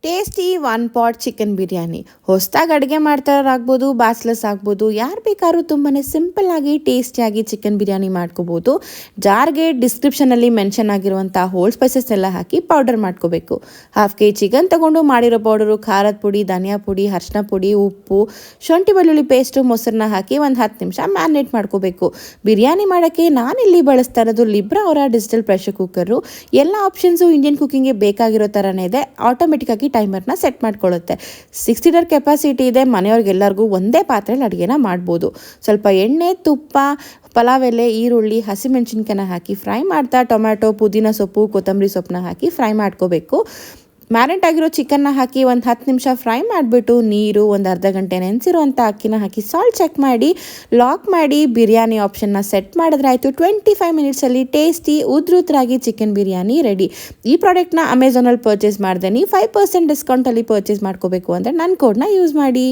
Tasty one pot chicken biryani ಹೊಸದಾಗಿ ಅಡುಗೆ ಮಾಡ್ತಾರಾಗ್ಬೋದು, bachelors ಆಗ್ಬೋದು, ಯಾರು ಬೇಕಾದ್ರೂ ತುಂಬಾ ಸಿಂಪಲ್ಲಾಗಿ ಟೇಸ್ಟಿಯಾಗಿ ಚಿಕನ್ ಬಿರಿಯಾನಿ ಮಾಡ್ಕೋಬೋದು. ಜಾರ್ಗೆ ಡಿಸ್ಕ್ರಿಪ್ಷನಲ್ಲಿ ಮೆನ್ಷನ್ ಆಗಿರುವಂಥ ಹೋಲ್ ಸ್ಪೈಸಸ್ ಎಲ್ಲ ಹಾಕಿ ಪೌಡರ್ ಮಾಡ್ಕೋಬೇಕು. 1/2 kg ಚಿಕನ್ ತೊಗೊಂಡು ಮಾಡಿರೋ ಪೌಡರು, ಖಾರದ ಪುಡಿ, ಧನಿಯಾ ಪುಡಿ, ಅರಿಶಿನ ಪುಡಿ, ಉಪ್ಪು, ಶುಂಠಿ ಬೆಳ್ಳುಳ್ಳಿ ಪೇಸ್ಟು, ಮೊಸರನ್ನ ಹಾಕಿ ಒಂದು 10 ನಿಮಿಷ ಮ್ಯಾರಿನೇಟ್ ಮಾಡ್ಕೋಬೇಕು. ಬಿರಿಯಾನಿ ಮಾಡೋಕ್ಕೆ ನಾನಿಲ್ಲಿ ಬಳಸ್ತಾ ಇರೋದು ಲಿಬ್ರಾ ಅವರ ಡಿಜಿಟಲ್ ಪ್ರೆಷರ್ ಕುಕ್ಕರು. ಎಲ್ಲ ಆಪ್ಷನ್ಸು ಇಂಡಿಯನ್ ಕುಕ್ಕಿಂಗ್ಗೆ ಬೇಕಾಗಿರೋ ಥರನೇ ಇದೆ. ಆಟೋಮೆಟಿಕ್ಕಾಗಿ ಟೈಮರ್ನ ಸೆಟ್ ಮಾಡ್ಕೊಳ್ಳುತ್ತೆ. 6 ಲೀಟರ್ ಕೆಪಾಸಿಟಿ ಇದೆ. ಮನೆಯವ್ರಿಗೆಲ್ಲರಿಗೂ ಒಂದೇ ಪಾತ್ರೆಯಲ್ಲಿ ಅಡುಗೆನ ಮಾಡ್ಬೋದು. ಸ್ವಲ್ಪ ಎಣ್ಣೆ, ತುಪ್ಪ, ಪಲಾವ್ ಎಲೆ, ಈರುಳ್ಳಿ, ಹಸಿಮೆಣಸಿನ್ಕಾಯಿನ ಹಾಕಿ ಫ್ರೈ ಮಾಡ್ತಾ ಟೊಮ್ಯಾಟೊ, ಪುದೀನ ಸೊಪ್ಪು, ಕೊತ್ತಂಬರಿ ಸೊಪ್ಪನ್ನ ಹಾಕಿ ಫ್ರೈ ಮಾಡ್ಕೋಬೇಕು. ಮ್ಯಾರಿನೇಟ್ ಆಗಿರೋ ಚಿಕನ್ನ ಹಾಕಿ ಒಂದು 10 ನಿಮಿಷ ಫ್ರೈ ಮಾಡಿಬಿಟ್ಟು ನೀರು, ಒಂದು ಅರ್ಧ ಗಂಟೆ ನೆನೆಸಿರುವಂಥ ಅಕ್ಕಿನ ಹಾಕಿ ಸಾಲ್ಟ್ ಚೆಕ್ ಮಾಡಿ ಲಾಕ್ ಮಾಡಿ ಬಿರಿಯಾನಿ ಆಪ್ಷನ್ನ ಸೆಟ್ ಮಾಡಿದ್ರೆ ಆಯಿತು. 25 ಮಿನಿಟ್ಸಲ್ಲಿ ಟೇಸ್ಟಿ ಉದ್ರುದ್ರಾಗಿ ಚಿಕನ್ ಬಿರಿಯಾನಿ ರೆಡಿ. ಈ ಪ್ರಾಡಕ್ಟ್ನ ಅಮೆಝಾನಲ್ಲಿ ಪರ್ಚೇಸ್ ಮಾಡಿದೆ. ನೀವು 5% ಡಿಸ್ಕೌಂಟಲ್ಲಿ ಪರ್ಚೇಸ್ ಮಾಡ್ಕೋಬೇಕು ಅಂದರೆ ನನ್ನ ಕೋಡ್ನ ಯೂಸ್ ಮಾಡಿ.